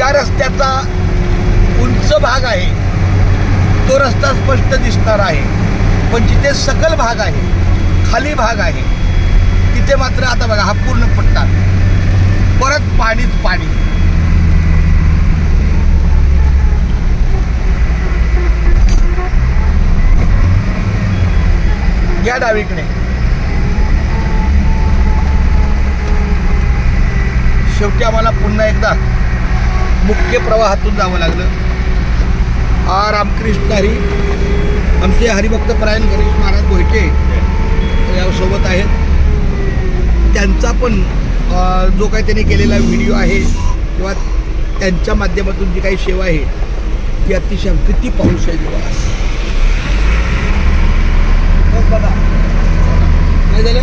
ज्या रस्त्याचा उंच भाग आहे तो रस्ता स्पष्ट दिसणार आहे, पण जिथे सकल भाग आहे, खाली भाग आहे, तिथे मात्र आता बघा हा पूर्ण पट्टा परत पाणीच पाणी. या डावीकडे शेवटी आम्हाला पुन्हा एकदा मुख्य प्रवाहातून जावं लागलं. रामकृष्ण हरी, आमचे हरिभक्त परायण गणेश महाराज गोयटे यासोबत आहेत. त्यांचा पण जो काही त्यांनी केलेला व्हिडिओ आहे किंवा त्यांच्या माध्यमातून जी काही सेवा आहे ती अतिशय किती पाऊस आहे बघा. बस बघा काय झालं,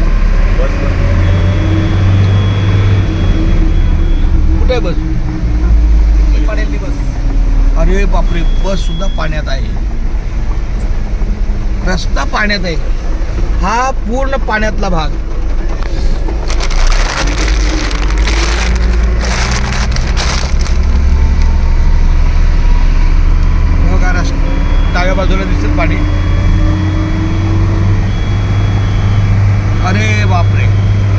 कुठे बस पडेल बस. अरे बापरे, बस सुद्धा पाण्यात आहे, रस्ता पाण्यात आहे, हा पूर्ण पाण्यातला भाग. बघा डाव्या बाजूला दिसत पाणी. अरे बापरे,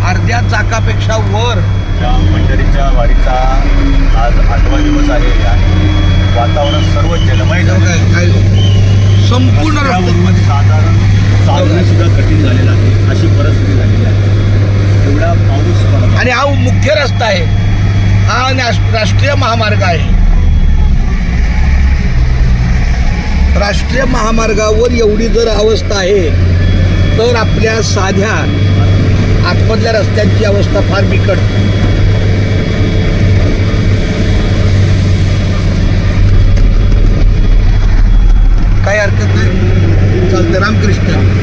अर्ध्या चाकापेक्षा वर. पंढरीच्या वारीचा आज 8वा दिवस आहे आणि वातावरण सर्व जलमय संपूर्ण साधारण चालणं सुद्धा कठीण झालेलं आहे, अशी परिस्थिती झालेली आहे. एवढा पाऊस पडला आणि हा मुख्य रस्ता आहे, हा राष्ट्रीय महामार्ग आहे. राष्ट्रीय महामार्गावर एवढी जर अवस्था आहे तर आपल्या साध्या आतमधल्या रस्त्यांची अवस्था फार बिकट. काही हरकत नाही, चालतं. रामकृष्ण.